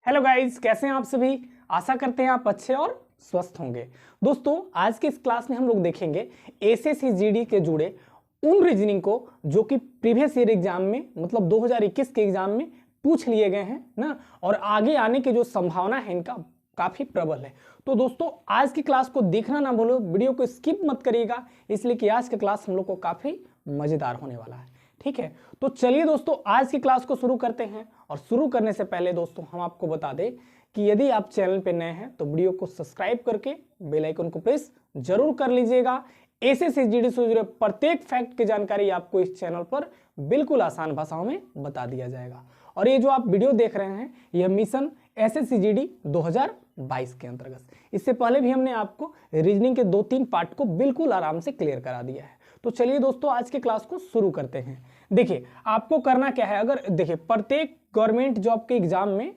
Hello guys, कैसे हैं आप सभी। आशा करते हैं आप अच्छे और स्वस्थ होंगे। दोस्तों, आज के इस क्लास में हम लोग देखेंगे एसएससी जीडी के जुड़े उन रीजनिंग को जो कि प्रीवियस ईयर एग्जाम में मतलब 2021 के एग्जाम में पूछ लिए गए हैं ना, और आगे आने की जो संभावना है इनका काफी प्रबल है। तो दोस्तों, आज की क्लास को देखना ना भूलो, वीडियो को स्किप मत करिएगा, इसलिए कि आज की क्लास हम लोग को काफी मजेदार होने वाला है। ठीक है, तो चलिए दोस्तों आज की क्लास को शुरू करते हैं। और शुरू करने से पहले दोस्तों हम आपको बता दें कि यदि आप चैनल पे नए हैं तो वीडियो को सब्सक्राइब करके बेल आइकन को प्रेस जरूर कर लीजिएगा। एसएससी जीडी से जुड़े प्रत्येक फैक्ट की जानकारी आपको इस चैनल पर बिल्कुल आसान भाषाओं में बता दिया जाएगा। और ये जो आप वीडियो देख रहे हैं यह मिशन एसएससी जीडी 2022 के अंतर्गत, इससे पहले भी हमने आपको रीजनिंग के 2-3 पार्ट को बिल्कुल आराम से क्लियर करा दिया है। तो चलिए दोस्तों आज के क्लास को शुरू करते हैं। देखिए आपको करना क्या है, अगर देखिए प्रत्येक गवर्नमेंट जॉब के एग्जाम में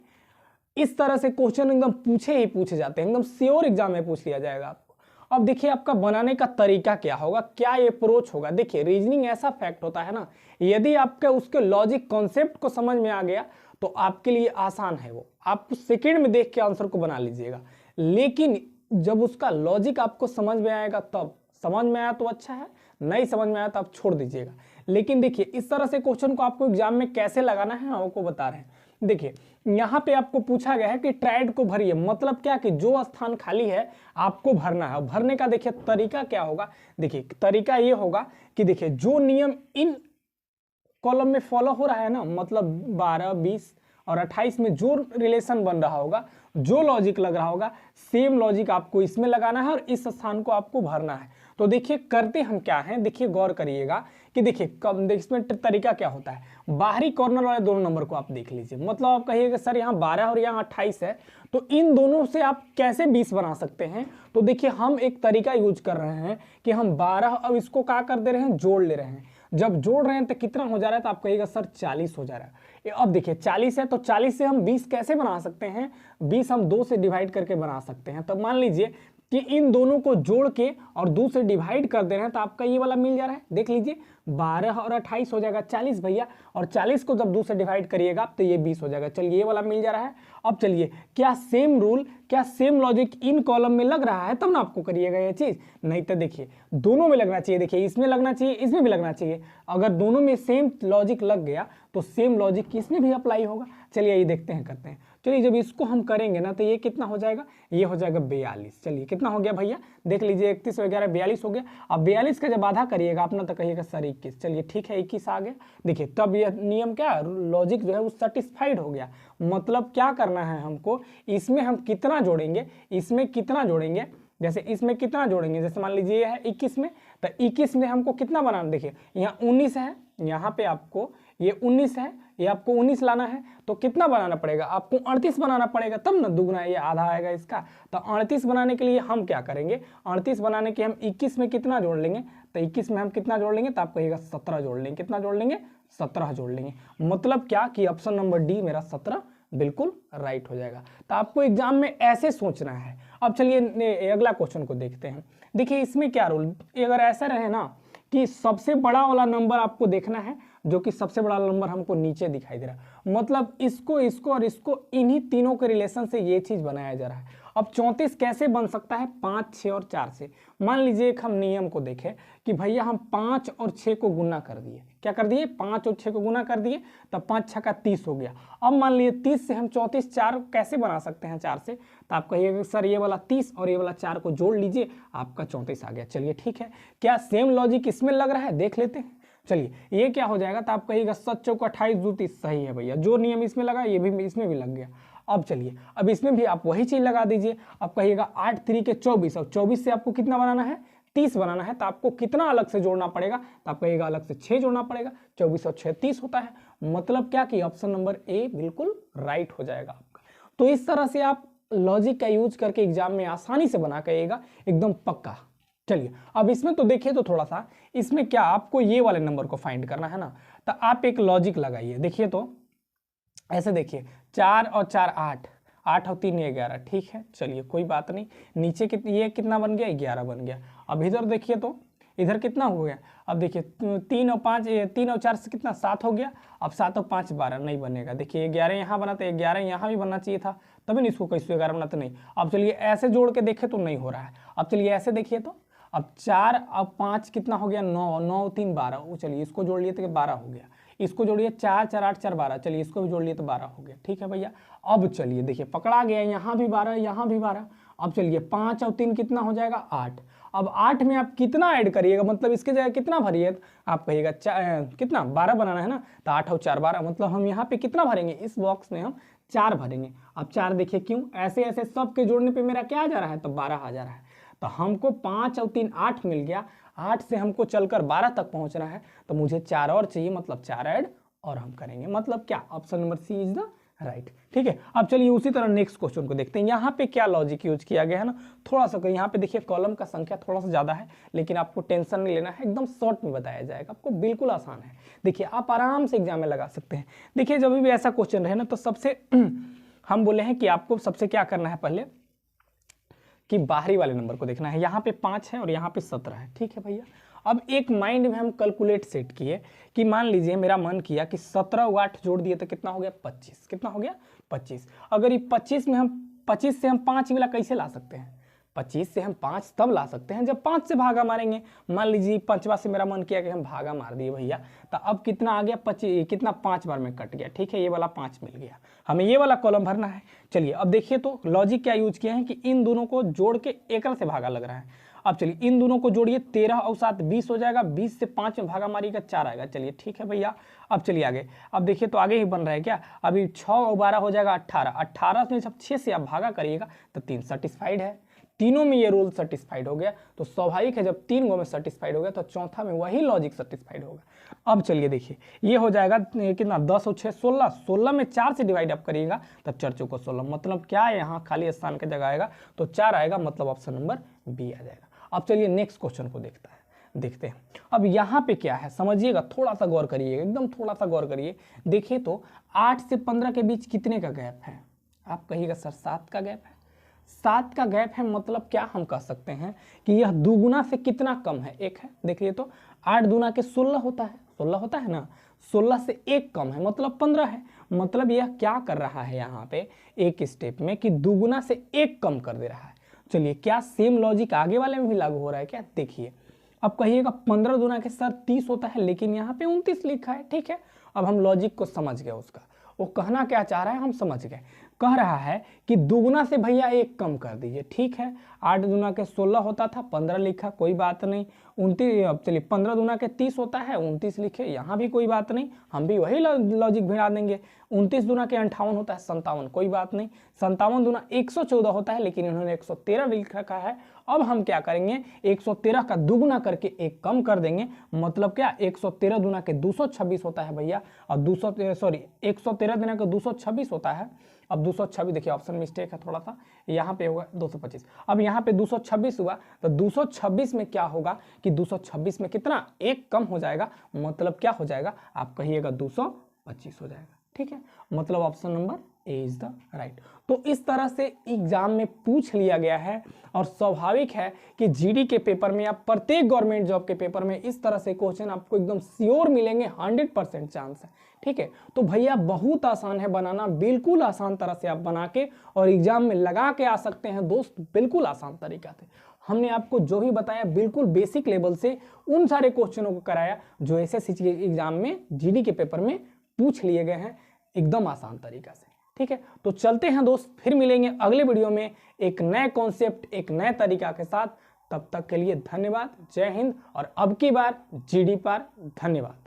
इस तरह से क्वेश्चन एकदम पूछे ही पूछे जाते हैं, एकदम श्योर एग्जाम में पूछ लिया जाएगा आपको। अब देखिए आपका बनाने का तरीका क्या होगा, क्या ये अप्रोच होगा। देखिए रीजनिंग ऐसा फैक्ट होता है ना, यदि आपके उसके लॉजिक कॉन्सेप्ट को समझ में आ गया तो आपके लिए आसान है, वो आप सेकेंड में देख के आंसर को बना लीजिएगा। लेकिन जब उसका लॉजिक आपको समझ में आएगा तब, समझ में आया तो अच्छा है, नहीं समझ में आया तो आप छोड़ दीजिएगा। लेकिन देखिए इस तरह से क्वेश्चन को आपको एग्जाम में कैसे लगाना है आपको बता रहे हैं। देखिए यहाँ पे आपको पूछा गया है कि ट्रायड को भरिए, मतलब क्या कि जो स्थान खाली है आपको भरना है। भरने का देखिए तरीका क्या होगा, देखिए तरीका ये होगा कि देखिए जो नियम इन कॉलम में फॉलो हो रहा है ना, मतलब 12, 20 और 28 में जो रिलेशन बन रहा होगा, जो लॉजिक लग रहा होगा, सेम लॉजिक आपको इसमें लगाना है और इस स्थान को आपको भरना है। तो देखिए करते हम क्या हैं, देखिए गौर करिएगा कि देखिए इसमें तरीका क्या होता है। बाहरी कॉर्नर वाले दोनों नंबर को आप देख लीजिए, मतलब आप कहिएगा सर यहाँ 12 और यहाँ 28 है, तो इन दोनों से आप कैसे 20 बना सकते हैं। तो देखिए हम एक तरीका यूज कर रहे हैं कि हम 12 अब इसको क्या कर दे रहे हैं, जोड़ ले रहे हैं। जब जोड़ रहे हैं तो कितना हो जा रहा है, तो आप कहिएगा सर 40 हो जा रहा है। अब देखिए 40 है तो 40 से हम 20 कैसे बना सकते हैं, 20 हम 2 से डिवाइड करके बना सकते हैं। तो मान लीजिए कि इन दोनों को जोड़ के और 2 से डिवाइड कर दे रहे हैं तो आपका ये वाला मिल जा रहा है। देख लीजिए 12 और 28 हो जाएगा 40 भैया, और 40 को जब 2 से डिवाइड करिएगा तो ये 20 हो जाएगा। चलिए ये वाला मिल जा रहा है। अब चलिए क्या सेम रूल, क्या सेम लॉजिक इन कॉलम में लग रहा है तब ना आपको करिएगा ये चीज, नहीं तो देखिए दोनों में लगना चाहिए। देखिए इसमें लगना चाहिए, इसमें भी लगना चाहिए। अगर दोनों में सेम लॉजिक लग गया तो सेम लॉजिक इसमें भी अप्लाई होगा। चलिए ये देखते हैं, करते हैं। चलिए जब इसको हम करेंगे ना तो ये कितना हो जाएगा, ये हो जाएगा 42। चलिए कितना हो गया भैया, देख लीजिए 31 और 11 42 हो गया। अब 42 का जब आधा करिएगा अपना तो कहिएगा सर 21। चलिए ठीक है 21 आ गया। देखिए तब यह नियम क्या, लॉजिक जो है वो सेटिस्फाइड हो गया। मतलब क्या करना है हमको, इसमें हम कितना जोड़ेंगे, इसमें कितना जोड़ेंगे, जैसे इसमें कितना जोड़ेंगे, जैसे मान लीजिए ये है 21 में, तो 21 में हमको कितना बनाना, देखिए यहाँ 19 है, यहाँ पे आपको ये 19 है, ये आपको 19 लाना है तो कितना बनाना पड़ेगा, आपको 38 बनाना पड़ेगा, तब ना दुगना ये आधा आएगा इसका। तो 38 बनाने के लिए हम क्या करेंगे, 38 बनाने के हम 21 में कितना जोड़ लेंगे, तो 21 में हम कितना जोड़ लेंगे, तो आप कहिएगा 17 जोड़ लेंगे। कितना जोड़ लेंगे, 17 जोड़ लेंगे। मतलब क्या कि ऑप्शन नंबर डी मेरा 17 बिल्कुल राइट हो जाएगा। तो आपको एग्जाम में ऐसे सोचना है। अब चलिए अगला क्वेश्चन को देखते हैं। देखिए इसमें क्या रूल, अगर ऐसा रहे ना कि सबसे बड़ा वाला नंबर आपको देखना है, जो कि सबसे बड़ा नंबर हमको नीचे दिखाई दे रहा है, मतलब इसको इसको और इसको इन्हीं तीनों के रिलेशन से ये चीज बनाया जा रहा है। अब 34 कैसे बन सकता है, 5, 6 और 4 से। मान लीजिए एक हम नियम को देखें कि भैया हम 5 और 6 को गुना कर दिए, क्या कर दिए, 5 और 6 को गुना कर दिए, तब 5 6 का 30 हो गया। अब मान लीजिए 30 से हम 34 4 कैसे बना सकते हैं 4 से, तो आप कहिएगा सर ये वाला 30 और ये वाला 4 को जोड़ लीजिए, आपका 34 आ गया। चलिए ठीक है, क्या सेम लॉजिक इसमें लग रहा है, देख लेते हैं। चलिए ये क्या हो जाएगा, तो आप कहिएगा 7 चौक 28 2 30, सही है भैया, जो नियम इसमें लगा ये भी इसमें भी लग गया। अब चलिए अब इसमें भी आप वही चीज लगा दीजिए। अब कहिएगा 8 3 के 24, और 24 से आपको कितना बनाना है, 30 बनाना है, तो आपको कितना अलग से जोड़ना पड़ेगा, तो आप कहिएगा अलग से 6 जोड़ना पड़ेगा। 24 और 6 30 होता है। मतलब क्या कि ऑप्शन नंबर ए बिल्कुल राइट हो जाएगा आपका। तो इस तरह से आप लॉजिक का यूज करके एग्जाम में आसानी से बना करिएगा, एकदम पक्का। चलिए अब इसमें तो देखिए, तो थोड़ा सा इसमें क्या आपको ये वाले नंबर को फाइंड करना है ना, तो आप एक लॉजिक लगाइए। देखिए तो ऐसे देखिए 4 और 4 8, 8 और 3 11, ठीक है। चलिए कोई बात नहीं, नीचे ये कितना बन गया, 11 बन गया। अब इधर देखिए तो इधर कितना हो गया, अब देखिए 3 और 5, 3 और 4 से कितना 7 हो गया। अब 7 और 5 12 नहीं बनेगा। देखिए 11 यहाँ बना तो 11 यहाँ भी बनना चाहिए था, तभी नहीं इसको कैसे 11 बना तो नहीं। अब चलिए ऐसे जोड़ के देखे तो नहीं हो रहा है। अब चलिए ऐसे देखिए तो अब 4 और 5 कितना हो गया 9, 9 3 12। वो चलिए इसको जोड़ लिए तो 12 हो गया। इसको जोड़िए 4 4 8 4 12, चलिए इसको भी जोड़ लिए तो 12 हो गया। ठीक है भैया। अब चलिए देखिए पकड़ा गया, यहाँ भी 12 यहाँ भी 12। अब चलिए 5 और 3 कितना हो जाएगा 8। अब 8 में आप कितना ऐड करिएगा, मतलब इसके जगह कितना भरिए, आप कहिएगा कितना 12 बनाना है ना, तो 8 और 4 12, मतलब हम यहाँ पे कितना भरेंगे, इस बॉक्स में हम 4 भरेंगे। अब 4 देखिए क्यों, ऐसे ऐसे सब के जोड़ने पे मेरा क्या आ जा रहा है, तो 12 आ जा रहा है। तो हमको 5 और 3 8 मिल गया, 8 से हमको चलकर 12 तक पहुंचना है, तो मुझे 4 और चाहिए, मतलब 4 ऐड और हम करेंगे, मतलब क्या, option number C is the right. ठीक है। अब चलिए उसी तरह नेक्स्ट क्वेश्चन को देखते हैं। यहाँ पे क्या लॉजिक यूज किया गया है ना, थोड़ा सा यहाँ पे देखिए कॉलम का संख्या थोड़ा सा ज्यादा है, लेकिन आपको टेंशन नहीं लेना है, एकदम शॉर्ट में बताया जाएगा, आपको बिल्कुल आसान है। देखिए आप आराम से एग्जाम में लगा सकते हैं। देखिए जब भी ऐसा क्वेश्चन रहे ना, तो सबसे हम बोले हैं कि आपको सबसे क्या करना है, पहले कि बाहरी वाले नंबर को देखना है। यहाँ पे 5 है और यहाँ पे 17 है। ठीक है भैया। अब एक माइंड में हम कैलकुलेट सेट किए कि मान लीजिए मेरा मन किया कि 17 और 8 जोड़ दिए तो कितना हो गया 25। कितना हो गया 25। अगर ये 25 में हम 25 से हम 5 वाला कैसे ला सकते हैं, 25 से हम 5 तब ला सकते हैं जब 5 से भागा मारेंगे। मान लीजिए 5वां से मेरा मन किया कि हम भागा मार दिए भैया, तो अब कितना आ गया 25, कितना 5 बार में कट गया। ठीक है, ये वाला 5 मिल गया, हमें ये वाला कॉलम भरना है। चलिए अब देखिए तो लॉजिक क्या यूज किया है कि इन दोनों को जोड़ के एकल से भागा लग रहा है। अब चलिए इन दोनों को जोड़िए, 13 और 7 20 हो जाएगा, 20 से 5 में भागा मारिएगा 4 आएगा। चलिए ठीक है भैया। अब चलिए आगे, अब देखिए तो आगे ही बन रहा है क्या, अभी 6 और 12 हो जाएगा 18, 18 में जब 6 से आप भागा करिएगा तो 3 सेटिस्फाइड है, तीनों में ये रूल सेटिस्फाइड हो गया। तो स्वाभाविक है जब 3 गो में सेटिस्फाइड हो गया तो चौथा में वही लॉजिक सेटिस्फाइड होगा। अब चलिए देखिए ये हो जाएगा कितना 10 और 6 16, 16 में 4 से डिवाइड आप करिएगा तो 4 चौको 16, मतलब क्या है यहाँ खाली स्थान का जगह आएगा तो 4 आएगा, मतलब ऑप्शन नंबर बी आ जाएगा। अब चलिए नेक्स्ट क्वेश्चन को देखते हैं। अब यहाँ पे क्या है समझिएगा, थोड़ा सा गौर करिए, एकदम थोड़ा सा गौर करिए। देखिए तो 8 से 15 के बीच कितने का गैप है, आप कहिएगा सर 7 का गैप है। 7 का गैप है, मतलब क्या हम कह सकते हैं कि यह दुगुना से कितना कम है, 1 है। देखिए तो 8 दूना के 16 होता है, 16 होता है ना, 16 से 1 कम है मतलब 15 है। मतलब यह क्या कर रहा है यहाँ पे एक स्टेप में कि दुगुना से 1 कम कर दे रहा है। चलिए क्या सेम लॉजिक आगे वाले में भी लागू हो रहा है क्या, देखिए अब कहिएगा 15 दूना के सर 30 होता है, लेकिन यहाँ पे 29 लिखा है। ठीक है, अब हम लॉजिक को समझ गए, उसका वो कहना क्या चाह रहा है हम समझ गए। कह रहा है कि दुगुना से भैया 1 कम कर दीजिए। ठीक है, 8 दूना के 16 होता था, 15 लिखा, कोई बात नहीं। 29, अब चलिए 15 दूना के 30 होता है, 29 लिखे, यहाँ भी कोई बात नहीं, हम भी वही लॉजिक भिड़ा देंगे। 29 दूना के 58 होता है, 57, कोई बात नहीं। 57 दूना 114 होता है, लेकिन इन्होंने 113 लिख रखा है। अब हम क्या करेंगे, 113 का दुगुना करके 1 कम कर देंगे, मतलब क्या 113 दूना के 226 होता है भैया, और 113 दूना के 226 होता है। अब 226 देखिए ऑप्शन मिस्टेक है थोड़ा सा, यहाँ पे होगा 225। अब यहाँ पे 226 हुआ, तो 226 में क्या होगा कि 226 में कितना 1 कम हो जाएगा, मतलब क्या हो जाएगा, आप कहिएगा 225 हो जाएगा। ठीक है, मतलब option number A is the right. तो इस तरह से एग्जाम में पूछ लिया गया है, और स्वाभाविक है कि जीडी के पेपर में या प्रत्येक गवर्नमेंट जॉब के पेपर में इस तरह से क्वेश्चन आपको एकदम श्योर मिलेंगे, 100% चांस है। ठीक है, तो भैया बहुत आसान है बनाना, बिल्कुल आसान तरह से आप बना के और एग्जाम में लगा के आ सकते हैं दोस्त, बिल्कुल आसान तरीका से। हमने आपको जो भी बताया बिल्कुल बेसिक लेवल से उन सारे क्वेश्चनों को कराया जो एसएससी के एग्जाम में जीडी के पेपर में पूछ लिए गए हैं, एकदम आसान तरीका से। ठीक है, तो चलते हैं दोस्त, फिर मिलेंगे अगले वीडियो में एक नए कॉन्सेप्ट, एक नए तरीका के साथ। तब तक के लिए धन्यवाद, जय हिंद, और अब की बार जीडी पर धन्यवाद।